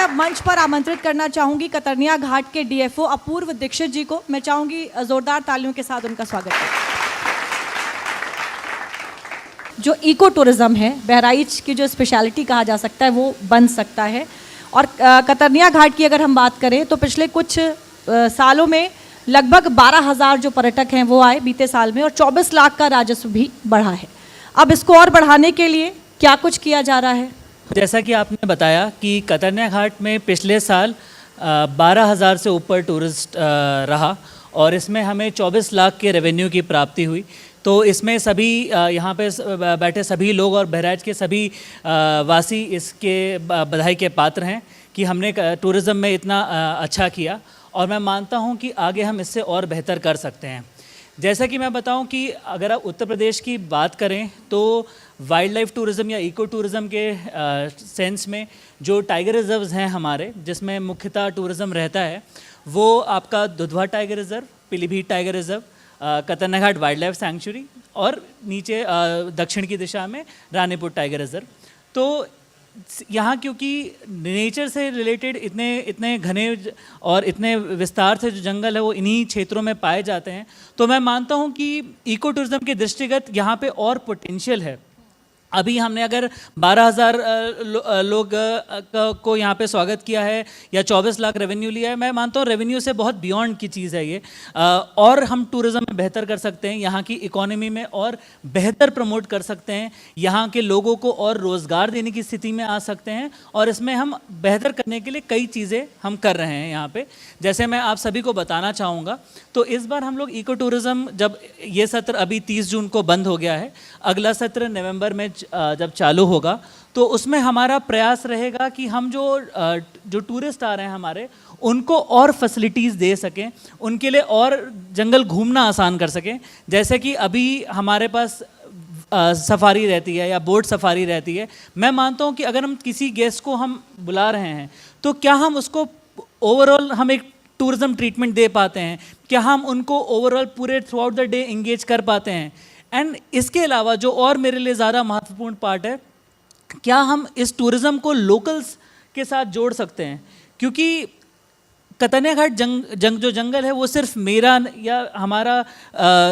अब मंच पर आमंत्रित करना चाहूंगी कतरनिया घाट के डीएफओ अपूर्व दीक्षित जी को। मैं चाहूंगी जोरदार तालियों के साथ उनका स्वागत करें। जो इको टूरिज्म है, बहराइच की जो स्पेशलिटी कहा जा सकता है, वो बन सकता है। और कतरनिया घाट की अगर हम बात करें तो पिछले कुछ सालों में लगभग 12,000 जो पर्यटक हैं वो आए बीते साल में, और 24 लाख का राजस्व भी बढ़ा है। अब इसको और बढ़ाने के लिए क्या कुछ किया जा रहा है? जैसा कि आपने बताया कि कतरनिया घाट में पिछले साल 12,000 से ऊपर टूरिस्ट रहा और इसमें हमें 24 लाख के रेवेन्यू की प्राप्ति हुई। तो इसमें सभी यहाँ पे बैठे सभी लोग और बहराइच के सभी वासी इसके बधाई के पात्र हैं कि हमने टूरिज़्म में इतना अच्छा किया, और मैं मानता हूँ कि आगे हम इससे और बेहतर कर सकते हैं। जैसा कि मैं बताऊं कि अगर आप उत्तर प्रदेश की बात करें तो वाइल्ड लाइफ टूरिज़्म या इको टूरिज़्म के सेंस में जो टाइगर रिजर्व्स हैं हमारे, जिसमें मुख्यतः टूरिज़्म रहता है, वो आपका Dudhwa Tiger Reserve, Pilibhit Tiger Reserve, Katarnia Ghat Wildlife Sanctuary और नीचे दक्षिण की दिशा में रानीपुर टाइगर रिज़र्व। तो यहाँ क्योंकि नेचर से रिलेटेड इतने घने और इतने विस्तार से जो जंगल है वो इन्हीं क्षेत्रों में पाए जाते हैं, तो मैं मानता हूँ कि इको टूरिज़्म के दृष्टिगत यहाँ पे और पोटेंशियल है। अभी हमने अगर 12,000 लोग को यहाँ पे स्वागत किया है या 24 लाख रेवेन्यू लिया है, मैं मानता हूँ रेवेन्यू से बहुत बियॉन्ड की चीज़ है ये। और हम टूरिज़्म में बेहतर कर सकते हैं, यहाँ की इकोनॉमी में और बेहतर प्रमोट कर सकते हैं, यहाँ के लोगों को और रोज़गार देने की स्थिति में आ सकते हैं, और इसमें हम बेहतर करने के लिए कई चीज़ें हम कर रहे हैं यहाँ पे। जैसे मैं आप सभी को बताना चाहूँगा, तो इस बार हम लोग इको टूरिज़्म, जब ये सत्र अभी 30 जून को बंद हो गया है, अगला सत्र नवंबर में जब चालू होगा, तो उसमें हमारा प्रयास रहेगा कि हम जो टूरिस्ट आ रहे हैं हमारे, उनको और फैसिलिटीज़ दे सकें, उनके लिए और जंगल घूमना आसान कर सकें। जैसे कि अभी हमारे पास सफारी रहती है या बोट सफारी रहती है। मैं मानता हूँ कि अगर हम किसी गेस्ट को हम बुला रहे हैं तो क्या हम उसको ओवरऑल हम एक टूरिज़्म ट्रीटमेंट दे पाते हैं, क्या हम उनको ओवरऑल पूरे through out the day engage कर पाते हैं। एंड इसके अलावा जो और मेरे लिए ज़्यादा महत्वपूर्ण पार्ट है, क्या हम इस टूरिज़्म को लोकल्स के साथ जोड़ सकते हैं, क्योंकि कतरनिया घाट जो जंगल है वो सिर्फ मेरा या हमारा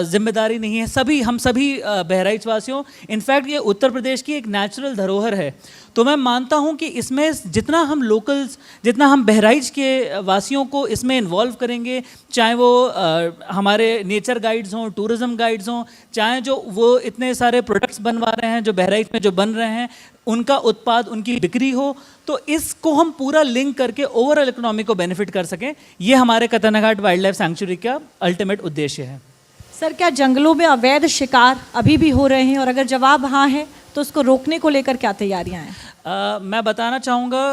जिम्मेदारी नहीं है, हम सभी बहराइच वासियों, इनफैक्ट ये उत्तर प्रदेश की एक नेचुरल धरोहर है। तो मैं मानता हूँ कि इसमें जितना हम लोकल्स, जितना हम बहराइच के वासियों को इसमें इन्वॉल्व करेंगे, चाहे वो हमारे नेचर गाइड्स हों, टूरिज़्म गाइड्स हों, चाहे जो वो इतने सारे प्रोडक्ट्स बनवा रहे हैं जो बहराइच में जो बन रहे हैं, उनका उत्पाद, उनकी बिक्री हो, तो इसको हम पूरा लिंक करके ओवरऑल इकोनॉमी को बेनिफिट कर सकें, ये हमारे कतरनिया घाट वाइल्ड लाइफ सैंक्चुरी का अल्टीमेट उद्देश्य है। सर, क्या जंगलों में अवैध शिकार अभी भी हो रहे हैं, और अगर जवाब हाँ है तो उसको रोकने को लेकर क्या तैयारियां हैं? मैं बताना चाहूँगा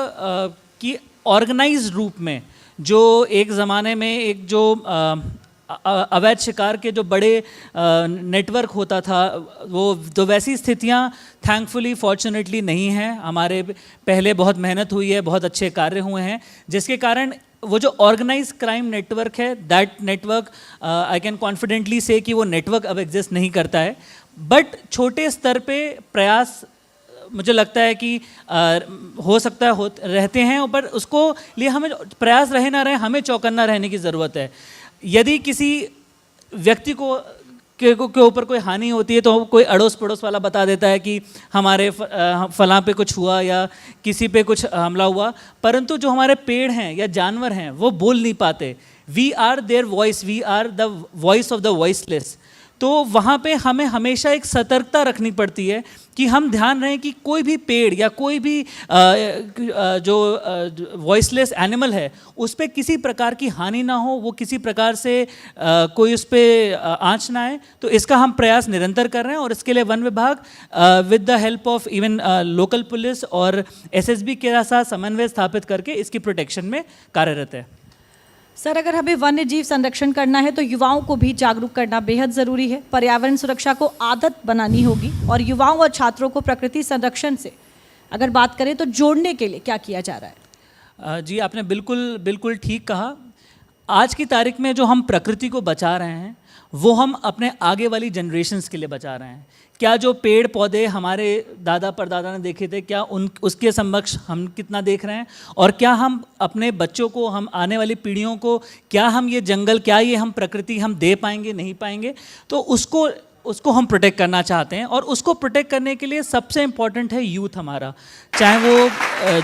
कि ऑर्गेनाइज्ड रूप में जो एक ज़माने में एक जो अवैध शिकार के जो बड़े नेटवर्क होता था, वो तो वैसी स्थितियां थैंकफुली फॉर्चुनेटली नहीं हैं। हमारे पहले बहुत मेहनत हुई है, बहुत अच्छे कार्य हुए हैं, जिसके कारण वो जो ऑर्गेनाइज क्राइम नेटवर्क है, that network I can confidently से कि वो नेटवर्क अब एग्जिस्ट नहीं करता है। बट छोटे स्तर पे प्रयास मुझे लगता है कि हो सकता है रहते हैं, पर उसको लिए हमें प्रयास रहे ना रहे, हमें चौकन्ना रहने की ज़रूरत है। यदि किसी व्यक्ति को के ऊपर कोई हानि होती है तो कोई अड़ोस पड़ोस वाला बता देता है कि हमारे फलां पे कुछ हुआ या किसी पे कुछ हमला हुआ, परंतु जो हमारे पेड़ हैं या जानवर हैं वो बोल नहीं पाते। We are their voice, we are the voice of the voiceless. तो वहाँ पे हमें हमेशा एक सतर्कता रखनी पड़ती है कि हम ध्यान रहें कि कोई भी पेड़ या कोई भी जो वॉइसलेस एनिमल है उस पर किसी प्रकार की हानि ना हो, वो किसी प्रकार से कोई उस पर आँच ना आए। तो इसका हम प्रयास निरंतर कर रहे हैं, और इसके लिए वन विभाग with the help of even local police और एसएसबी के साथ समन्वय स्थापित करके इसकी प्रोटेक्शन में कार्यरत है। सर, अगर हमें वन्य जीव संरक्षण करना है तो युवाओं को भी जागरूक करना बेहद ज़रूरी है। पर्यावरण सुरक्षा को आदत बनानी होगी, और युवाओं और छात्रों को प्रकृति संरक्षण से अगर बात करें तो जोड़ने के लिए क्या किया जा रहा है? जी, आपने बिल्कुल ठीक कहा। आज की तारीख में जो हम प्रकृति को बचा रहे हैं वो हम अपने आगे वाली जनरेशन्स के लिए बचा रहे हैं। क्या जो पेड़ पौधे हमारे दादा परदादा ने देखे थे, क्या उसके समक्ष हम कितना देख रहे हैं, और क्या हम अपने बच्चों को, हम आने वाली पीढ़ियों को, क्या हम ये जंगल, क्या ये हम प्रकृति हम दे पाएंगे, नहीं पाएंगे। तो उसको हम प्रोटेक्ट करना चाहते हैं, और उसको प्रोटेक्ट करने के लिए सबसे इम्पॉर्टेंट है यूथ हमारा। चाहे वो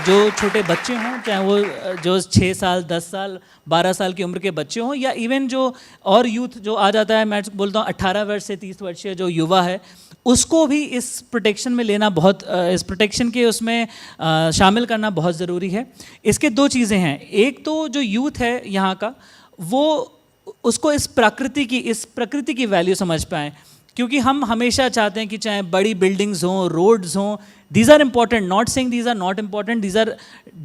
जो छोटे बच्चे हों, चाहे वो जो 6 साल 10 साल 12 साल की उम्र के बच्चे हों, या इवन जो और यूथ जो आ जाता है, मैं बोलता हूँ 18 वर्ष से 30 वर्षीय जो युवा है, उसको भी इस प्रोटेक्शन में लेना बहुत, इस प्रोटेक्शन के उसमें शामिल करना बहुत ज़रूरी है। इसके 2 चीज़ें हैं। एक तो जो यूथ है यहाँ का, वो उसको इस प्रकृति की वैल्यू समझ पाएँ, क्योंकि हम हमेशा चाहते हैं कि चाहे बड़ी बिल्डिंग्स हों, रोड्स हों, these are important, not saying these are not important, these are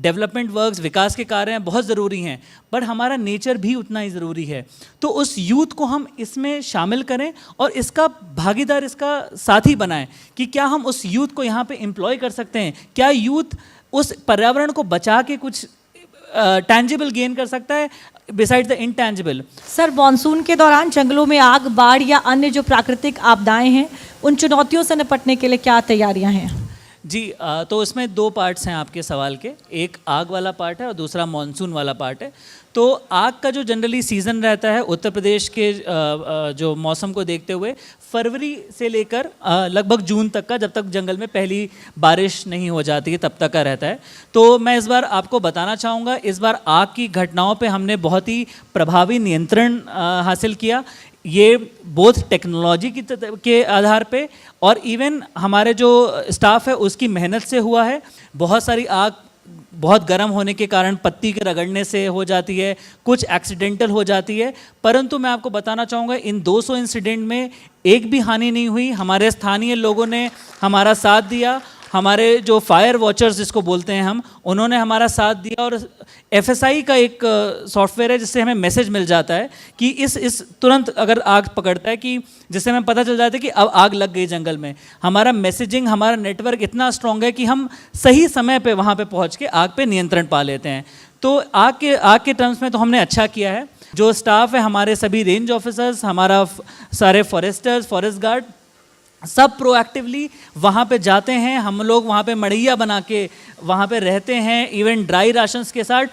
development works, विकास के कार्य हैं, बहुत ज़रूरी हैं, पर हमारा नेचर भी उतना ही ज़रूरी है। तो उस यूथ को हम इसमें शामिल करें और इसका भागीदार, इसका साथी बनाएं कि क्या हम उस यूथ को यहाँ पे एम्प्लॉय कर सकते हैं, क्या यूथ उस पर्यावरण को बचा के कुछ टैंजिबल गेन कर सकता है beside the intangible. Sir, monsoon के दौरान जंगलों में आग, बाढ़ या अन्य जो प्राकृतिक आपदाएं हैं, उन चुनौतियों से निपटने के लिए क्या तैयारियां हैं? जी, तो इसमें 2 पार्ट्स हैं आपके सवाल के। एक आग वाला पार्ट है और दूसरा मॉनसून वाला पार्ट है। तो आग का जो जनरली सीज़न रहता है उत्तर प्रदेश के जो मौसम को देखते हुए, फरवरी से लेकर लगभग जून तक का, जब तक जंगल में पहली बारिश नहीं हो जाती है तब तक का रहता है। तो मैं इस बार आपको बताना चाहूँगा, इस बार आग की घटनाओं पे हमने बहुत ही प्रभावी नियंत्रण हासिल किया। ये बोथ टेक्नोलॉजी के आधार पे और इवन हमारे जो स्टाफ है उसकी मेहनत से हुआ है। बहुत सारी आग बहुत गर्म होने के कारण पत्ती के रगड़ने से हो जाती है, कुछ एक्सीडेंटल हो जाती है, परंतु मैं आपको बताना चाहूँगा इन 200 इंसिडेंट में एक भी हानि नहीं हुई। हमारे स्थानीय लोगों ने हमारा साथ दिया, हमारे जो फायर वॉचर्स जिसको बोलते हैं हम, उन्होंने हमारा साथ दिया, और FSI का एक सॉफ्टवेयर है जिससे हमें मैसेज मिल जाता है कि इस तुरंत अगर आग पकड़ता है, कि जिससे हमें पता चल जाता है कि अब आग लग गई जंगल में। हमारा मैसेजिंग, हमारा नेटवर्क इतना स्ट्रॉन्ग है कि हम सही समय पे वहाँ पे पहुँच के आग पे नियंत्रण पा लेते हैं। तो आग के टर्म्स में तो हमने अच्छा किया है। जो स्टाफ है, हमारे सभी रेंज ऑफिसर्स, हमारा सारे फॉरेस्टर्स, फॉरेस्ट गार्ड, सब प्रोएक्टिवली वहाँ पे जाते हैं। हम लोग वहाँ पे मड़ैया बना के वहाँ पे रहते हैं, इवन ड्राई राशंस के साथ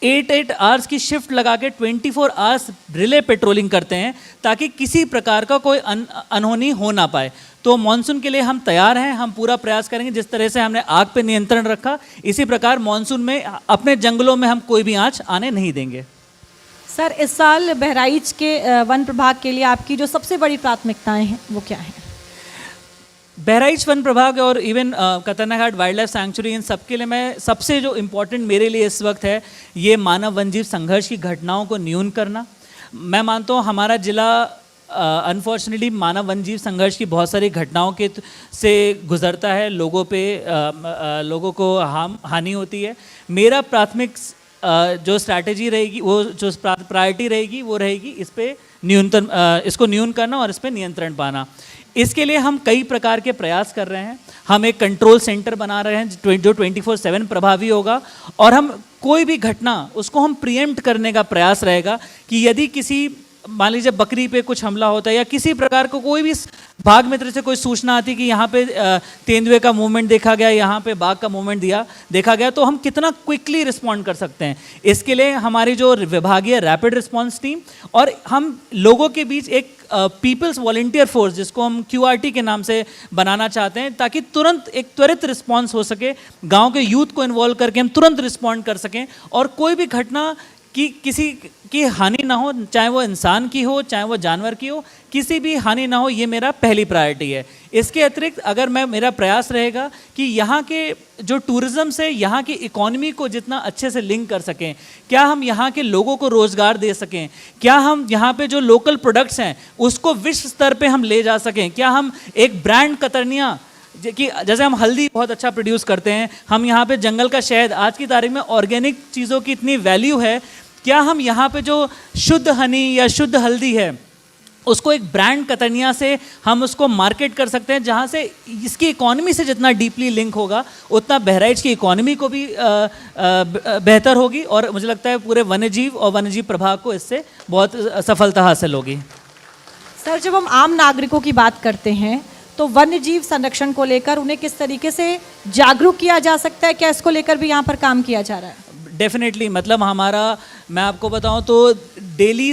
8 आवर्स की शिफ्ट लगा के 24 आवर्स रिले पेट्रोलिंग करते हैं, ताकि किसी प्रकार का कोई अनहोनी हो ना पाए। तो मॉनसून के लिए हम तैयार हैं, हम पूरा प्रयास करेंगे। जिस तरह से हमने आग पे नियंत्रण रखा, इसी प्रकार मॉनसून में अपने जंगलों में हम कोई भी आँच आने नहीं देंगे। सर, इस साल बहराइच के वन प्रभाग के लिए आपकी जो सबसे बड़ी प्राथमिकताएं हैं वो क्या हैं? बहराइच वन प्रभाग और इवन कतरना घाट वाइल्ड लाइफ सैंक्चुरी, इन सब के लिए मैं सबसे जो इम्पोर्टेंट मेरे लिए इस वक्त है, ये मानव वन्यजीव संघर्ष की घटनाओं को न्यून करना। मैं मानता हूँ हमारा जिला अनफॉर्चुनेटली मानव वन्यजीव संघर्ष की बहुत सारी घटनाओं के से गुजरता है, लोगों को हानि होती है। मेरा प्राथमिक जो स्ट्रैटेजी रहेगी, वो जो प्रायोरिटी रहेगी, वो रहेगी इस पे इसको न्यून करना और इस पे नियंत्रण पाना। इसके लिए हम कई प्रकार के प्रयास कर रहे हैं। हम एक कंट्रोल सेंटर बना रहे हैं जो 24/7 प्रभावी होगा, और हम कोई भी घटना उसको हम प्रीएम्प्ट करने का प्रयास रहेगा कि यदि किसी, मान लीजिए बकरी पे कुछ हमला होता है या किसी प्रकार को कोई भी भाग मित्र से कोई सूचना आती कि यहाँ पे तेंदुए का मूवमेंट देखा गया, यहाँ पे बाघ का मूवमेंट देखा गया, तो हम कितना क्विकली रिस्पॉन्ड कर सकते हैं। इसके लिए हमारी जो विभागीय रैपिड रिस्पॉन्स टीम और हम लोगों के बीच एक पीपल्स वॉलंटियर फोर्स, जिसको हम QRT के नाम से बनाना चाहते हैं, ताकि तुरंत एक त्वरित रिस्पॉन्स हो सके, गाँव के यूथ को इन्वॉल्व करके हम तुरंत रिस्पॉन्ड कर सकें, और कोई भी घटना कि किसी की हानि ना हो, चाहे वो इंसान की हो चाहे वो जानवर की हो, किसी भी हानि ना हो, ये मेरा पहली प्रायोरिटी है। इसके अतिरिक्त अगर मेरा प्रयास रहेगा कि यहाँ के जो टूरिज़्म से यहाँ की इकॉनमी को जितना अच्छे से लिंक कर सकें, क्या हम यहाँ के लोगों को रोज़गार दे सकें, क्या हम यहाँ पे जो लोकल प्रोडक्ट्स हैं उसको विश्व स्तर पे हम ले जा सकें, क्या हम एक ब्रांड कतरनिया कि जैसे हम हल्दी बहुत अच्छा प्रोड्यूस करते हैं, हम यहाँ पे जंगल का शहद, आज की तारीख में ऑर्गेनिक चीज़ों की इतनी वैल्यू है, क्या हम यहाँ पे जो शुद्ध हनी या शुद्ध हल्दी है उसको एक ब्रांड कतरनिया से हम उसको मार्केट कर सकते हैं, जहाँ से इसकी इकोनॉमी से जितना डीपली लिंक होगा उतना बहराइच की इकोनॉमी को भी बेहतर होगी, और मुझे लगता है पूरे वन्यजीव और वन्यजीव प्रभाग को इससे बहुत सफलता हासिल होगी। सर, जब हम आम नागरिकों की बात करते हैं तो वन्य जीव संरक्षण को लेकर उन्हें किस तरीके से जागरूक किया जा सकता है? क्या इसको लेकर भी यहाँ पर काम किया जा रहा है? डेफिनेटली, मतलब हमारा, मैं आपको बताऊं तो डेली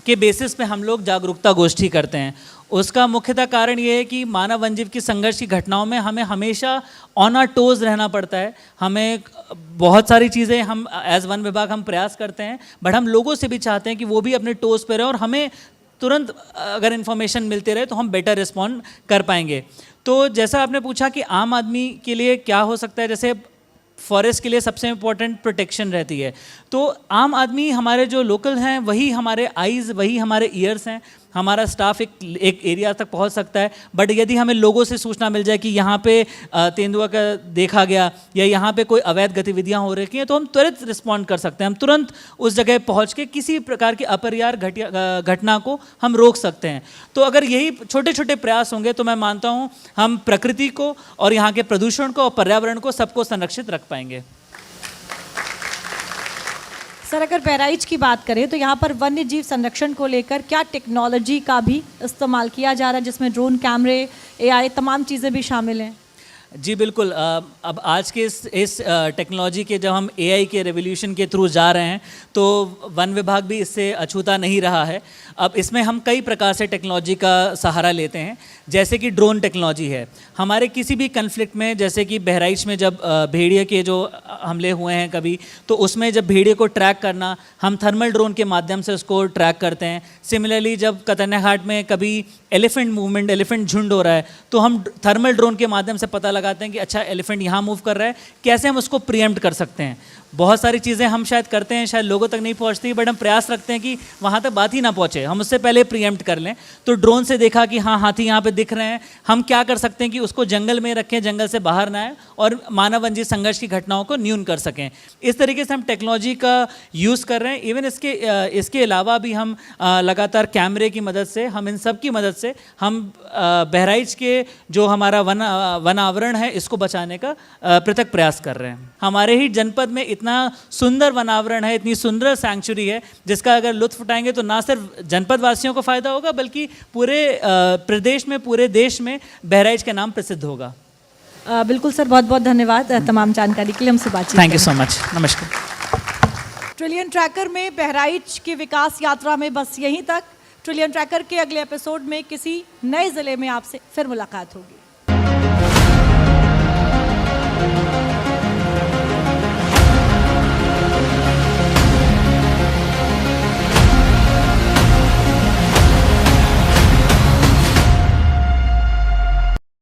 के बेसिस पे हम लोग जागरूकता गोष्ठी करते हैं। उसका मुख्यतः कारण ये है कि मानव वन्यजीव की संघर्ष की घटनाओं में हमें हमेशा ऑन आवर टोज रहना पड़ता है। हमें बहुत सारी चीज़ें हम एज वन विभाग हम प्रयास करते हैं, बट हम लोगों से भी चाहते हैं कि वो भी अपने टोज पे रहे, और हमें तुरंत अगर इन्फॉर्मेशन मिलते रहे तो हम बेटर रिस्पॉन्ड कर पाएंगे। तो जैसा आपने पूछा कि आम आदमी के लिए क्या हो सकता है, जैसे फॉरेस्ट के लिए सबसे इम्पोर्टेंट प्रोटेक्शन रहती है, तो आम आदमी हमारे जो लोकल हैं वही हमारे आईज़, वही हमारे ईयर्स हैं। हमारा स्टाफ एक एरिया तक पहुंच सकता है, बट यदि हमें लोगों से सूचना मिल जाए कि यहाँ पे तेंदुआ का देखा गया या यहाँ पे कोई अवैध गतिविधियाँ हो रही हैं, तो हम त्वरित रिस्पॉन्ड कर सकते हैं। हम तुरंत उस जगह पहुँच के किसी प्रकार की अपरिहार घटना को हम रोक सकते हैं। तो अगर यही छोटे छोटे प्रयास होंगे तो मैं मानता हूँ हम प्रकृति को और यहाँ के प्रदूषण को और पर्यावरण को सबको संरक्षित रख पाएंगे। सर, अगर बहराइच की बात करें तो यहाँ पर वन्य जीव संरक्षण को लेकर क्या टेक्नोलॉजी का भी इस्तेमाल किया जा रहा है, जिसमें ड्रोन, कैमरे, एआई तमाम चीज़ें भी शामिल हैं? जी बिल्कुल। अब आज के इस टेक्नोलॉजी के जब हम एआई के रेवोल्यूशन के थ्रू जा रहे हैं तो वन विभाग भी इससे अछूता नहीं रहा है। अब इसमें हम कई प्रकार से टेक्नोलॉजी का सहारा लेते हैं, जैसे कि ड्रोन टेक्नोलॉजी है। हमारे किसी भी कन्फ्लिक्ट में, जैसे कि बहराइच में जब भेड़िए के जो हमले हुए हैं कभी, तो उसमें जब भेड़िए को ट्रैक करना, हम थर्मल ड्रोन के माध्यम से उसको ट्रैक करते हैं। सिमिलरली जब कतरनिया घाट में कभी एलिफेंट मूवमेंट, एलिफेंट झुंड हो रहा है, तो हम थर्मल ड्रोन के माध्यम से पता लगाते हैं कि अच्छा एलिफेंट यहाँ मूव कर रहा है, कैसे हम उसको प्रीएम्प्ट कर सकते हैं। बहुत सारी चीज़ें हम शायद करते हैं, शायद लोगों तक नहीं पहुँचती, बट हम प्रयास रखते हैं कि वहाँ तक बात ही ना पहुँचे, हम उससे पहले प्रीएम्प्ट कर लें। तो ड्रोन से देखा कि हाँ हाथी यहाँ पे दिख रहे हैं, हम क्या कर सकते हैं कि उसको जंगल में रखें, जंगल से बाहर ना आए और मानव वन्यजीव संघर्ष की घटनाओं को न्यून कर सकें। इस तरीके से हम टेक्नोलॉजी का यूज़ कर रहे हैं। इवन इसके अलावा भी हम लगातार कैमरे की मदद से, हम इन सब की मदद से हम बहराइच के जो हमारा वन आवरण है इसको बचाने का पृथक प्रयास कर रहे हैं। हमारे ही जनपद में इतना सुंदर वनावरण है, इतनी सुंदर सैंक्चुरी है, जिसका अगर लुत्फ उठाएंगे तो ना सिर्फ जनपद वासियों को फ़ायदा होगा, बल्कि पूरे प्रदेश में, पूरे देश में बहराइच का नाम प्रसिद्ध होगा। बिल्कुल सर, बहुत बहुत धन्यवाद तमाम जानकारी के लिए हमसे बातचीत। Thank you so much. नमस्कार। ट्रिलियन ट्रैकर में बहराइच की विकास यात्रा में बस यहीं तक। ट्रिलियन ट्रैकर के अगले एपिसोड में किसी नए ज़िले में आपसे फिर मुलाकात होगी।